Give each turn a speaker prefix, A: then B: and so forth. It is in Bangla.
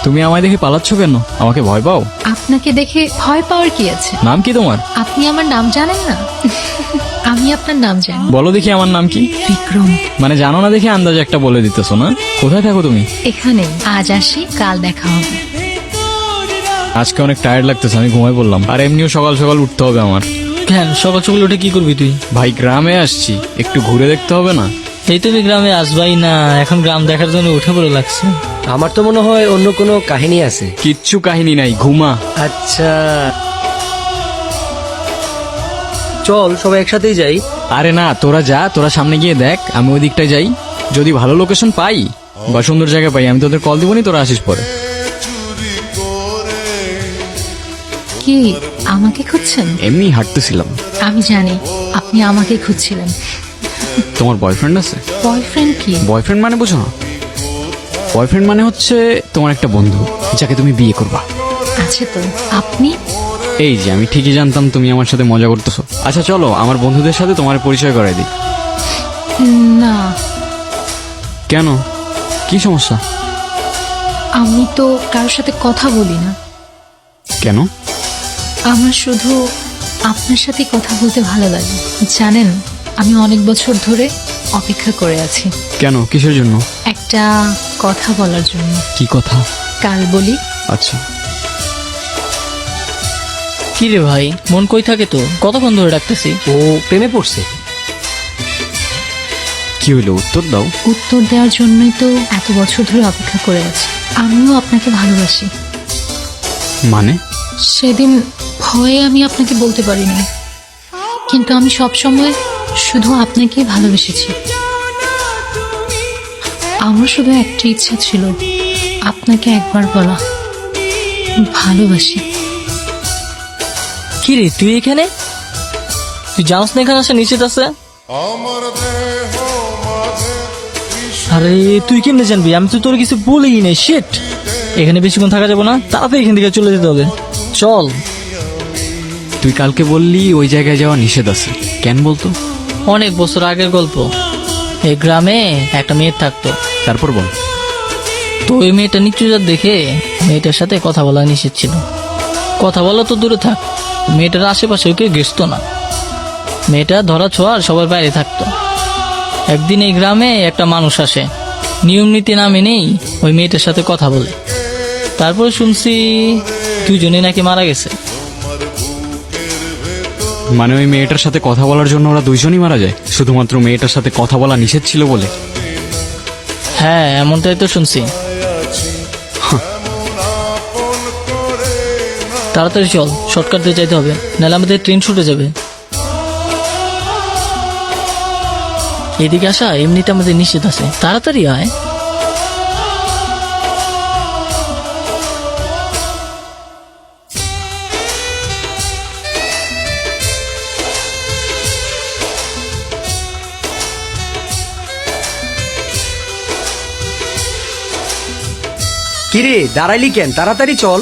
A: তুমি আমায় দেখে পালাচ্ছ কেন? আমাকে ভয় পাও?
B: আপনাকে দেখে ভয় পাওয়ার কি আছে?
A: নাম কি তোমার?
B: আপনি আমার নাম জানেন না? আমি আপনার নাম জানি।
A: বলো দেখি আমার নাম কি?
B: বিক্রম।
A: মানে জানো না দেখে আন্দাজে একটা বলে দিতেছো না? কোথায় থাকো তুমি?
B: এখানে আজ আসি, কাল দেখা হবে।
A: আজকে অনেক টায়ার্ড লাগতেছে, আমি ঘুমাই পড়লাম। আর এমনিও সকাল সকাল উঠতে হবে আমার।
C: কেন সকাল সকাল উঠে কি করবি তুই?
A: ভাই গ্রামে আসছি, একটু ঘুরে দেখতে হবে না?
C: এই তুমি গ্রামে আসবাই না, এখন গ্রাম দেখার জন্য উঠে পড়ে লাগছে।
D: আমার তো মনে হয় অন্য কোনো কাহিনী আছে।
A: কিচ্ছু কাহিনী নাই, ঘুমা।
D: আচ্ছা চল সবাই একসাথেই যাই।
A: আরে না, তোরা যা, তোরা সামনে গিয়ে দেখ, আমি ওই দিকটায় যাই। যদি ভালো লোকেশন পাই বা সুন্দর জায়গা পাই, আমি তোদের কল দিবনি, তোরা আসিস পরে।
B: কি আমাকে খুঁজছেন?
A: এমনি হাঁটতেছিলাম।
B: আমি জানি আপনি আমাকে খুঁজছিলেন।
A: তোমার বয়ফ্রেন্ড আছে?
B: বয়ফ্রেন্ড কি?
A: বয়ফ্রেন্ড মানে বোঝো না? বয়ফ্রেন্ড মানে হচ্ছে তোমার একটা বন্ধু, যাকে তুমি বিয়ে করবা।
B: আছে তো। আপনি?
A: এই যে আমি ঠিকই জানতাম তুমি আমার সাথে মজা করতেছো। আচ্ছা চলো আমার বন্ধুদের সাথে তোমার পরিচয় করাই দিই।
B: না,
A: কেন, কি সমস্যা?
B: আমি তো কারোর সাথে কথা বলি না।
A: কেন?
B: আমার শুধু আপনার সাথে কথা বলতে ভালো লাগে। জানেন, আমি অনেক বছর ধরে অপেক্ষা করে আছি
A: কেন, কিসের জন্য?
B: একটা কথা বলার জন্য।
A: কি কথা?
B: কাল বলি।
A: আচ্ছা।
C: কি রে ভাই, মন কই থাকে তো? কতক্ষণ ধরে ডাকতেছি।
D: ও প্রেমে পড়ছে।
A: কি হইলো, উত্তর দাও।
B: উত্তর দেওয়ার জন্যই তো এত বছর ধরে অপেক্ষা করে আছি। আমিও আপনাকে ভালোবাসি।
A: মানে?
B: সেদিন ভয়ে আমি আপনাকে বলতে পারিনি, কিন্তু আমি সব সময় শুধু আপনাকেই ভালোবেসেছি। আমার শুধু একটা ইচ্ছা ছিল, আপনাকে একবার বলা ভালোবাসি।
C: কি রে তুই এখানে? তুই জানোস না এখানে আসা নিশ্চিত আছে? আরে তুই কেমনে জানবি? আমি তো তোর কিছু বলেই নাই। শিট, এখানে বেশিক্ষণ থাকা যাবে না, তাড়াতাড়ি এখান থেকে চলে যেতে হবে। চল।
A: তুই কালকে বললি ওই জায়গায় যাওয়া নিষেধ আছে, কেন বলতো?
C: অনেক বছর আগের গল্প। এই গ্রামে একটা মেয়ে থাকতো।
A: তারপর বল।
C: তো ওই মেয়েটা নিচুজাত দেখে মেয়েটার সাথে কথা বলা নিষেধ ছিল। কথা বলা তো দূরে থাক, মেয়েটার আশেপাশে কেউ ঘেসত না। মেয়েটা ধরা ছোঁয়ার সবার বাইরে থাকতো। একদিন এই গ্রামে একটা মানুষ আসে, নিয়ম নীতি না মেনেই ওই মেয়েটার সাথে কথা বলে। তারপরে শুনছি দুজনে নাকি মারা গেছে।
A: মানে ওই মেয়েটার সাথে কথা বলার জন্য ওরা দুইজনই মারা যায়, শুধুমাত্র মেয়েটার সাথে কথা বলা নিষেধ ছিল বলে?
C: হ্যাঁ, এমনটাই তো শুনছি। তাড়াতাড়ি চল, শর্টকাট দিয়ে যাইতে হবে, নাহলে আমাদের ট্রেন ছুটে যাবে। এদিকে আসা এমনিতে আমাদের নিষেধ আছে, তাড়াতাড়ি আয়।
D: কিরে দাঁড়াইলি কেন? তাড়াতাড়ি চল।